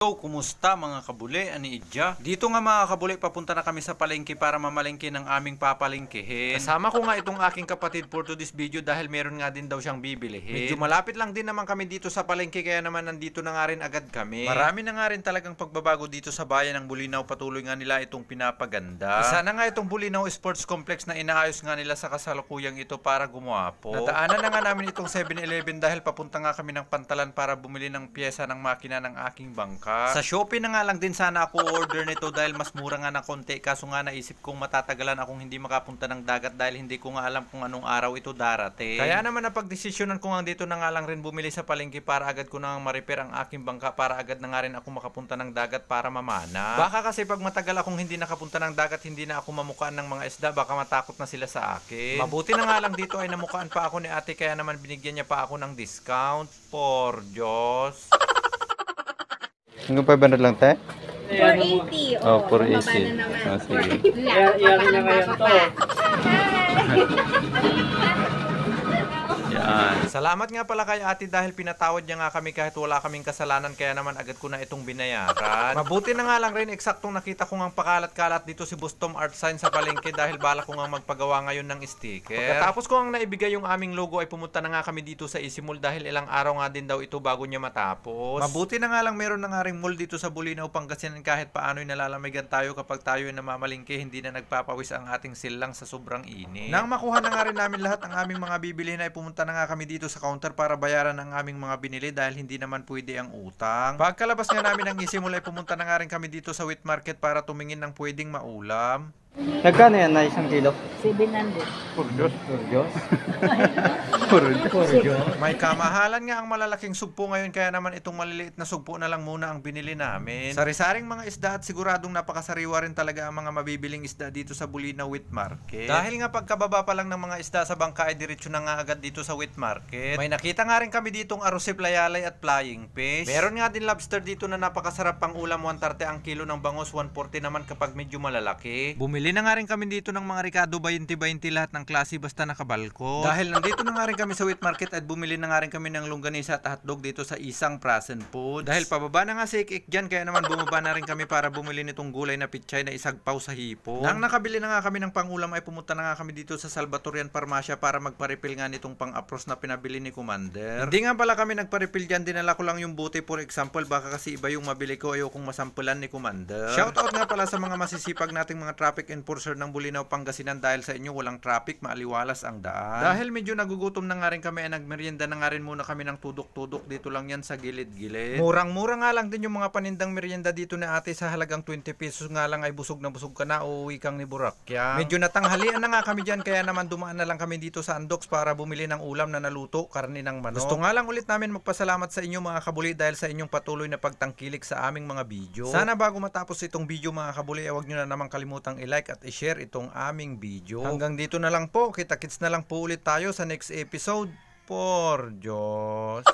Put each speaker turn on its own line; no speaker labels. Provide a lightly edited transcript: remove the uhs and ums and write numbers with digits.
So, kumusta mga kabuli? Ani Idja? Dito nga mga kabuli, papunta na kami sa palengke para mamalengke ng aming papalengkehin. Kasama ko nga itong aking kapatid for today's video dahil meron nga din daw siyang bibilihin. Medyo malapit lang din naman kami dito sa palengke kaya naman nandito na nga rin agad kami. Marami na nga rin talagang pagbabago dito sa bayan ng Bulinaw, patuloy nga nila itong pinapaganda. Isa na nga itong Bulinaw Sports Complex na inaayos nga nila sa kasalukuyang ito para gumuwapo. Nadaanan na nga namin itong 7-Eleven dahil papunta nga kami ng Pantalan para bumili ng pyesa ng makina ng aking bangka. Sa Shopee na nga lang din sana ako order nito dahil mas mura nga ng konti, kaso nga naisip kong matatagalan akong hindi makapunta ng dagat dahil hindi ko nga alam kung anong araw ito darating. Kaya naman napagdesisyonan ko nga dito na nga lang rin bumili sa palengke para agad ko na ma-repair ang aking bangka para agad na nga rin ako makapunta ng dagat para mamana. Baka kasi pag matagal akong hindi nakapunta ng dagat, hindi na ako mamukaan ng mga isda, baka matakot na sila sa akin. Mabuti na nga lang dito ay namukaan pa ako ni ate kaya naman binigyan niya pa ako ng discount. Por Diyos.
Hanggang 500 lang, te?
480.
Oh,
Oo,
480.
baba na naman.
Ah, sige.
Iyakin na ngayon to.
Yan. Salamat nga pala kay ate dahil pinatawad niya nga kami kahit wala kaming kasalanan kaya naman agad ko na itong binayaran. Mabuti na nga lang rin eksaktong nakita ko nga pakalat-kalat dito si Bustom Art Sign sa palengke dahil bala ko nga magpagawa ngayon ng sticker. Pagkatapos ko nga naibigay yung aming logo ay pumunta na nga kami dito sa Easy Mall dahil ilang araw nga din daw ito bago niya matapos. Mabuti na nga lang meron na nga ring mall dito sa Bulinaw, Pangasinan kahit paano'y nalalamigan tayo kapag tayo ay namamalingke, hindi na nagpapawis ang ating silang sa sobrang init. Nang makuha na nga rin namin lahat ng aming mga bibilihin ay pumunta na nga kami dito sa counter para bayaran ang aming mga binili dahil hindi naman pwede ang utang. Pagkalabas nga namin ng Easy Mall ay pumunta na nga rin kami dito sa wheat market para tumingin ng pwedeng maulam.
Nagkano yan na isang kilo?
700.
Por Diyos. Por Diyos. Por Diyos.
May kamahalan nga ang malalaking sugpo ngayon kaya naman itong maliliit na sugpo na lang muna ang binili namin. Sari-saring mga isda at siguradong napakasariwa rin talaga ang mga mabibiling isda dito sa Bulinaw Wheat Market. Dahil nga pagkababa pa lang ng mga isda sa bangka ay diretso na nga agad dito sa Wheat Market. May nakita nga rin kami ditong arosip, layalay at flying fish. Meron nga din lobster dito na napakasarap pang ulam, 130 ang kilo ng bangos, 140 naman kapag medyo malalaki. Bumili na nga rin kami dito ng mga Ricardo 20-20 lahat ng klase basta nakabalko. Dahil nandito na nga rin kami sa wheat market at bumili na nga rin kami ng longganisa at hotdog dito sa Isang Frozen Foods. Dahil pababa na nga si Ik dyan kaya naman bumaba na rin kami para bumili nitong gulay na pichay na isagpaw sa hipo. Nang nakabili na nga kami ng pangulam ay pumunta na nga kami dito sa Salvatorian Farmacia para magpa-refill nga nitong pang-apros na pinabili ni Commander. Hindi nga pala kami nagpa-refill dyan, dinala ko lang yung buti for example, baka kasi iba yung mabili ko, ayokong masampulan ni Commander. Shoutout nga pala sa mga masisipag nating mga traffic enforcer ng Bulinaw, Pangasinan dahil sa inyo walang traffic, maaliwalas ang daan. Dahil medyo nagugutom na nga rin kami ay nagmerienda na nga rin muna kami ng tudok-tudok dito lang yan sa gilid-gilid. Murang-mura nga lang din yung mga panindang merienda dito na ate, sa halagang 20 pesos nga lang ay busog na busog ka na, uuwi kang ni Burakya. Medyo natanghalian na nga kami dyan kaya naman dumaan na lang kami dito sa Andox para bumili ng ulam na naluto, karne ng manok. Gusto nga lang ulit namin magpasalamat sa inyo mga kabuli dahil sa inyong patuloy na pagtangkilik sa aming mga video. Sana bago matapos itong video mga kabuli ay huwag nyo na naman kalimutang i-like at i-share itong aming video. Hanggang dito na lang po, kita-kits na lang po ulit tayo sa next episode. Por Diyos.